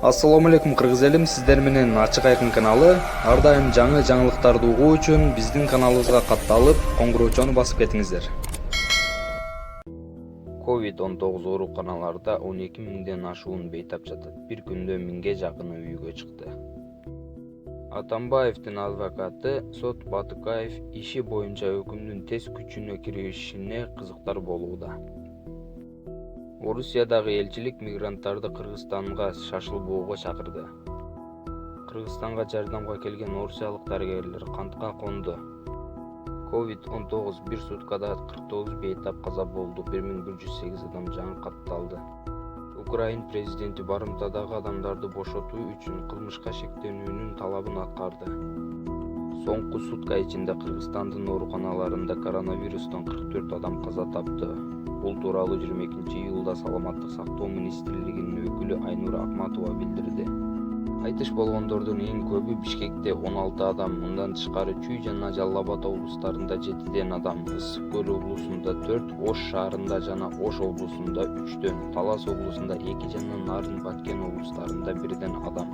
Ассаламу алейкум кыргыз элим, сиздер менен Ачык Айкын каналы. Ар дайым жаңы жаңылыктарды угуу үчүн биздин каналыбызга катталып, коңгуроочону басып кетиңиздер. COVID-19 ооруканаларда 12 миңден ашуун бейтап жатат. Бир күндө 1000ге жакыны үйгө чыкты. Атамбаевдин адвокаты Сот Батыкаев иши боюнча өкүмдүн тез күчүнө киришине кызыктар болууда. Орусиядагы элчилик мигранттарды Кыргызстанга шашылбоого чакырды. Кыргызстанга жардамга келген орусиялык дарыгерлер кантка конду. COVID-19 бир суткада 49 бейтап каза болду, 1108 адам жаңы катталды. Украин президенти барымтадагы адамдарды бошотуу үчүн кылмышка шектенүүнүн талабын аткарды. Соңку сутка ичинде Кыргызстандын ооруканаларында коронавирустан 44 адам каза тапты. Бул тууралуу 22-июлда Саламаттык сактоо министрлигинин өкүлү Айнура Акматова билдирди. Айтыш болгондордун эң көбү Бишкекте 16 адам, мындан тышкары Чүй жана Жалал Абад облустарында 7 адам, Ысык көл облусунда 4, Ош шаарында жана Ош облусунда 3, Талас облусунда 2 жана Нарын Баткен облустарында 1 адам.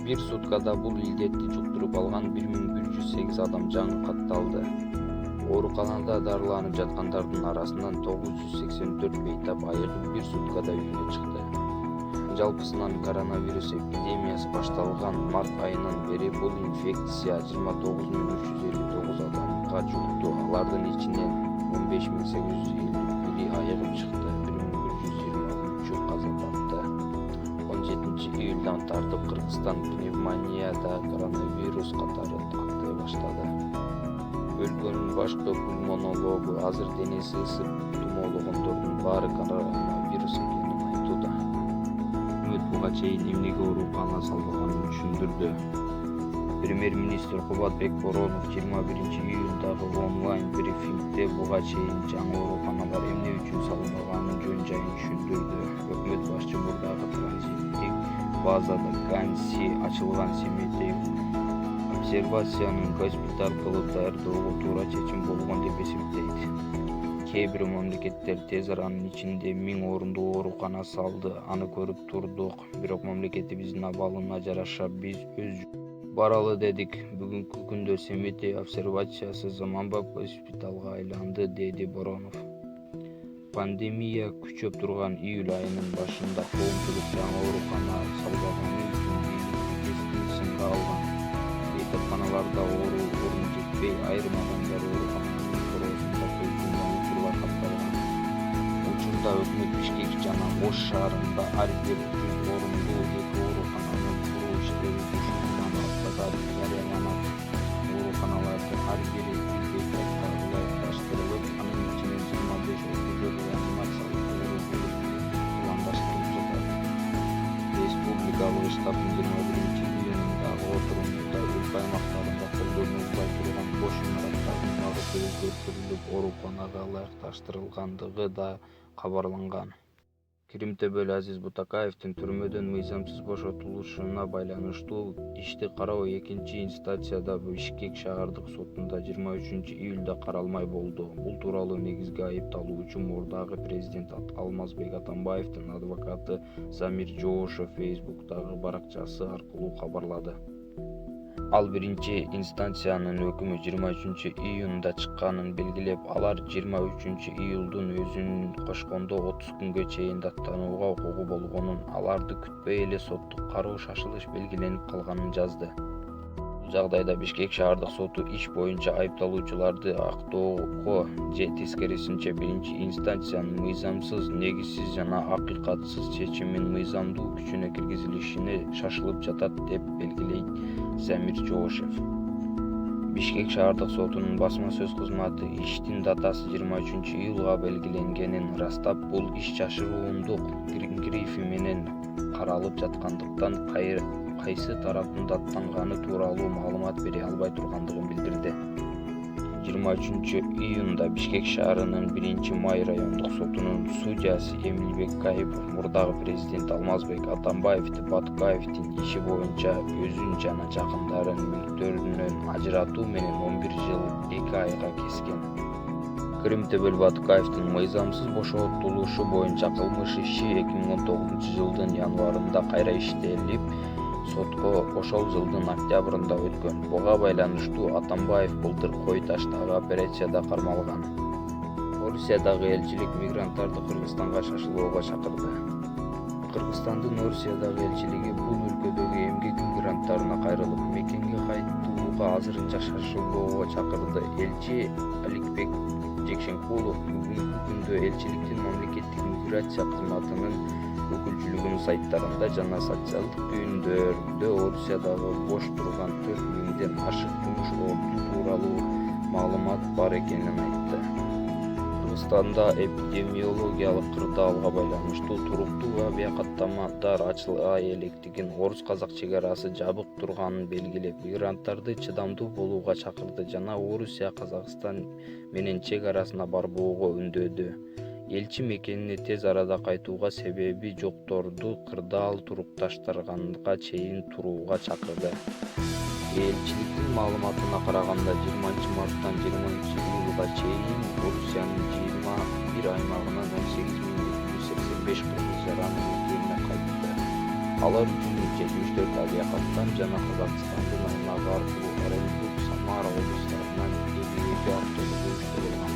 Бир суткада бул илдетти жуктуруп алган 1108 адам жаңы катталды. Ооруканада дарыланып жаткандардын арасынан 984 бейтап айыгы бир суткада үйгө чыкты. Жалпысынан коронавирус эпидемиясы башталган март айынан бери бул инфекция 29359 адамга жукту. Алардын ичинен 15851 айыгып чыкты, 1123 каза тапты. 17-июлдан тартып Кыргызстан пневмонияда коронавирус катары тартай баштады. Өлкөнүн башкы пульмонологу азыр денеси ысып тумоологондордун баары коронавирус экенин айтууда. Өкмөт буга чейин эмнеге оорукана салбаганын түшүндүрдү. Премьер-министр Кубатбек Боронов 21-июлдагы онлайн брифингде буга чейин жаңы ооруканалар эмне үчүн салынбаганын жөн-жайын түшүндүрдү. Өкмөт башчы мурдагы транзиттик базада ганси ачылган семейде обсервациянын госпиталь кылып даярдоого туура чечим болгон деп эсептейт. Кээ бир мамлекеттер тез аранын ичинде 1000 орундуу оорукана салды. Аны көрүп турдук, бирок мамлекетибиздин абалына жараша биз өз баралы дедик. Бүгүнкү күндө Семетей обсервациясы заманбап госпиталга айланды, деди Боронов. Пандемия күчөп турган июль айынын башында коомчулук жаңы оорукана салбаганы үчүн бийликти сынга алган. Бейтапканаларда орун жетпей, айрым адамдар оорукананын короосунда көз жумган учурлар катталган. Учурда өкмөт Бишкек жана Ош шаарында ар бир 100 орундуу 2 оорукананын куруу иштери жушунан башталат, жарыяланат. Ооруканалардын ар бири бейтапка ылайыкташтырылып, анын ичинен 25-30 реанимациялык орун пландаштырылып жатат. Республикалык штабдын 21-июлундагы отурумунда өлкө аймактарында колдонулбай турган бош имараттардын багыты өзгөртүлүп, ооруканага ылайыкташтырылгандыгы да кабарланган. Киримтөбөл Азиз Бутакаевдин түрмөдөн мыйзамсыз бошотулушуна байланыштуу ишти кароо 2-инстанцияда Бишкек шаардык сотунда 23-июлда каралмай болду. Бул тууралуу негизги айыпталуучу мурдагы президент Алмазбек Атамбаевдин адвокаты Замир Жоошев Фейсбуктагы баракчасы аркылуу кабарлады. Ал 1-инстанциянын өкүмү 23-июнда чыкканын белгилеп, алар 23-июлдун өзүн кошкондо 30 күнгө чейин даттанууга укугу болгонун, аларды күтпөй эле соттук кароо шашылыш белгиленип калганын жазды. Бул жагдайда Бишкек шаардык соту иш боюнча айыпталуучуларды актоого же тескерисинче 1-инстанциянын мыйзамсыз, негизсиз жана акыйкатсыз чечимин мыйзамдуу күчүнө киргизилишине шашылып жатат деп белгилейт Замир Жоошев. Бишкек шаардык сотунун басма сөз кызматы иштин датасы 23-июлга белгиленгенин ырастап, бул иш жашырундук грифи менен каралып жаткандыктан кайсы тараптын даттанганы тууралуу маалымат бере албай тургандыгын билдирди. 23-июнда Бишкек шаарынын 1-Май райондук сотунун судьясы Эмилбек Кайыпов мурдагы президент Алмазбек Атамбаевди Батыкаевдин иши боюнча өзүн жана жакындарын мүлктөрүнөн ажыратуу менен 11 жыл 2 айга кескен. Крим Тебелбатыкаевдин мыйзамсыз бошотулушу боюнча кылмыш иши 2019-жылдын январында кайра иштелип, сотко ошол жылдын октябрында өткөн. Буга байланыштуу Атамбаев былтыр Кой Таштагы операцияда кармалган. Орусиядагы элчилик мигранттарды Кыргызстанга шашылууга чакырды. Кыргызстандын Орусиядагы элчилиги бул өлкөдөгү эмгек мигранттарына кайрылып, мекенге кайтууга азырынча шашылууга чакырды. Элчи Аликбек Жекшенкулов бүгүнкү күндө элчиликтин мамлекеттик миграция кызматынын өкүлчүлүгүнүн сайттарында жана социалдык түйүндөрдө Орусиядагы бош турган 4 миңден ашык жумуш орду тууралуу маалымат бар экенин айтты. Кыргызстанда эпидемиологиялык кырдаалга байланыштуу туруктуу авиакаттамалар ачыла электигин, орус-казак чек арасы жабык турганын белгилеп, мигранттарды чыдамдуу болууга чакырды жана Орусия Казакстан менен чек арасына барбоого үндөдү. Элчи мекенине тез арада кайтууга, себеби жокторду кырдаал турукташтырганга чейин турууга чакырды. Элчиликтин маалыматына караганда 20 марттан 20-июлга чейин Орусиянын 21 аймагынан 18.285 кыргыз жаранын мекенине кайтты. Алар үчүн 74 авиакаттам жана Казакстандын аймагы аркылуу Оренбург, Самара облустарынан 52 автобус өткөрүлгөн.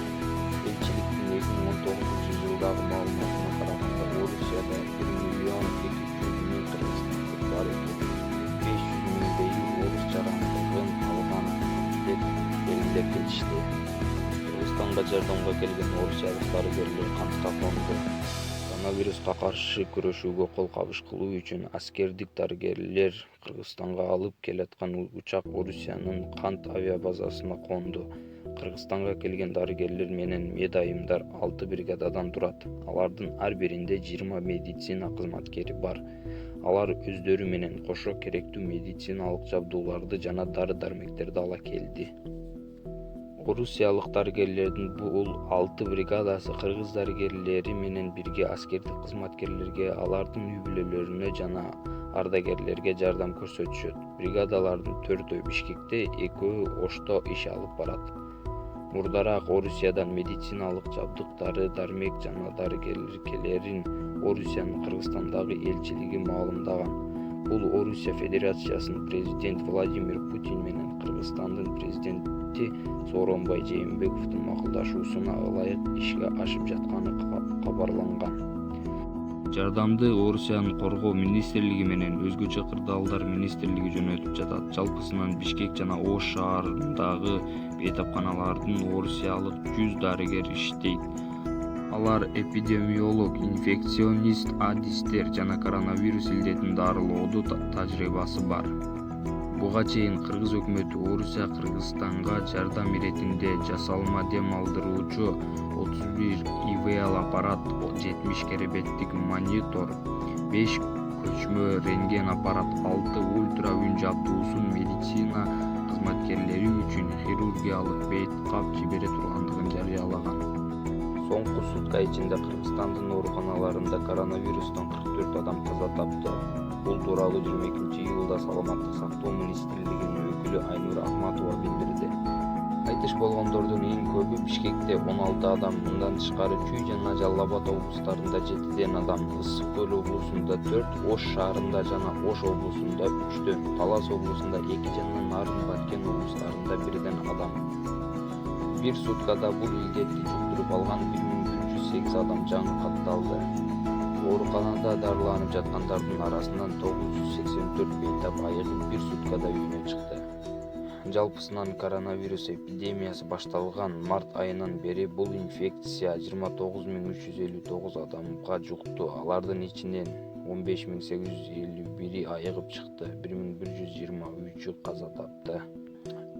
Элчиликтин 2019-жылдагы маалыматына караганда Орусияда 1.200.000 кыргызстандык бар экен. 500.000 орус жарандыгын алган деп белгилеп кетишти. Кыргызстанга жардамга келген орусиялык дарыгерлер кантка конду. Коронавируска каршы күрөшүүгө кол кабыш кылуу үчүн аскердик дарыгерлер Кыргызстанга алып келаткан учак Орусиянын Кант авиабазасына конду. Кыргызстанга келген дарыгерлер менен медайымдар 6 бригададан турат. Алардын ар биринде 20 медицина кызматкери бар. Алар өздөрү менен кошо керектүү медициналык жабдууларды жана дары-дармектерди ала келди. Орусиялык дарыгерлердин бул 6 бригадасы кыргыз дарыгерлери менен бирге аскердик кызматкерлерге, алардын үй-бүлөлөрүнө жана ардагерлерге жардам көрсөтүшөт. Бригадалардын 4-өө Бишкекте, 2-өө Ошто иш алып барат. Мурдараак Орусиядан медициналык жабдык, дары-дармек жана дарыгерлерин Орусиянын Кыргызстандагы элчилиги маалымдаган. Бул Орусия Федерациясынын президент Владимир Путин менен Кыргызстандын президенти Сооронбай Жээнбековдун макулдашуусуна ылайык ишке ашып жатканы кабарланган. Жардамды Орусиянын Коргоо министрлиги менен өзгөчө кырдаалдар министрлиги жөнөтүп жатат. Жалпысынан Бишкек жана Ош шаарындагы бейтапканалардын Орусиялык 100 дарыгер иштейт. Алар эпидемиолог, инфекционист, адистер жана коронавирус илдетин дарылоодо тажрыйбасы бар. Буга чейин кыргыз өкмөтү Орусия Кыргызстанга жардам иретинде жасалма дем алдыруучу 31 ИВЛ аппарат, 70 керебеттик монитор, 5 көчмө рентген аппарат, 6 ультра үн жабдуусун медицина кызматкерлери үчүн хирургиялык бейт кап жибере тургандыгын жарыялаган. Соңку сутка ичинде Кыргызстандын ооруканаларында коронавирустан 44 адам каза тапты. Бул тууралуу 22-июлда Саламаттык сактоо министрлигинин өкүлү Айнур Ахматова билдирди. Кайтыш болгондордун эң көбү Бишкекте 16 адам, мындан тышкары Чүй жана Жалал Абад облустарында 7 адам, Ысык көл облусунда 4, Ош шаарында жана Ош облусунда 3, Талас облусунда 2 жана Нарын-Баткен облустарында 1 адам. Bir суткада бул илдетти жуктуруп алган 1108 адам жаңы катталды. Ооруканада дарыланып жаткандардын арасынан 984 бейтап айыгып 1 суткада үйүнө чыкты. Жалпысынан коронавирус эпидемиясы башталган март айынан бери бул инфекция 29359 адамга жукту. Алардын ичинен 15851 айыгып чыкты, 1123 каза тапты.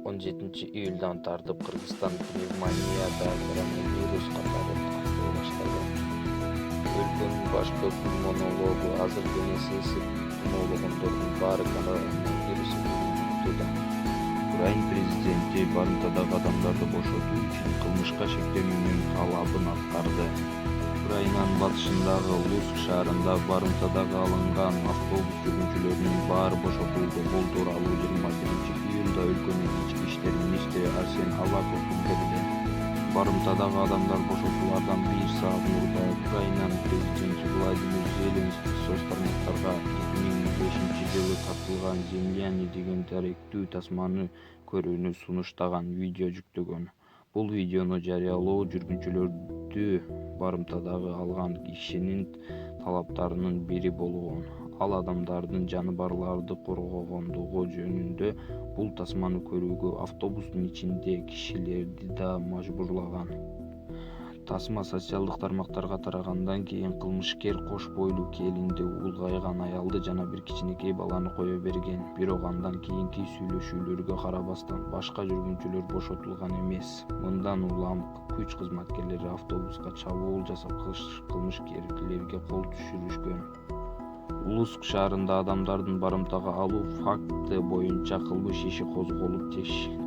17-июлдан тартып Кыргызстан пневмонияда коронавирус катары таркала баштады. Өлкөнүн башкы пульмонологу азыр денеси ысып тумоологондордун баары коронавирус юктуда. Украин президенти барымтадагы адамдарды бошотуу үчүн кылмышка шектөөнүн талабын аткарды. Украинанын батышындагы Луцк шаарында барымтадагы алынган автобус жүргүнчүлөрүнүн баары бошотулду. Бул тууралуу 21-июлда өлкөнүн ички иштер министри Арсен Аваков билдирди. Барымтадагы адамдар бошотуулардан 1 саат мурда Украинанын президенти Владимир Зеленский соц тармактарга 2005-жылы тартылган «Земляне» деген даректүү тасманы көрүүнү сунуштаган видео жүктөгөн. Бул видеону жарыялоо жүргүнчүлөрдү барымтадагы алган кишинин талаптарынын бири болгон. Ал адамдардын жаныбарларды коргогондугу жөнүндө бул тасманы көрүүгө автобустун ичинде кишилерди да мажбурлаган. Тасма социалдык тармактарга тарагандан кийин кылмышкер кош бойлуу келинди, улгайган аялды жана бир кичинекей баланы кое берген. Бирок андан кийинки сүйлөшүүлөргө карабастан башка жүргүнчүлөр бошотулган эмес. Мындан улам күч кызматкерлери автобуска чабуул жасап кылмышкерлерге кол түшүрүшкөн. Луцк шаарында адамдардын барымтага алуу факты боюнча кылмыш иши козголуп,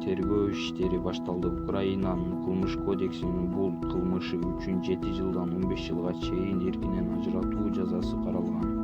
тергөө иштери башталды. Украинанын кылмыш кодексинин бул кылмышы үчүн 7 жылдан 15 жылга чейин эркинен ажыратуу жазасы каралган.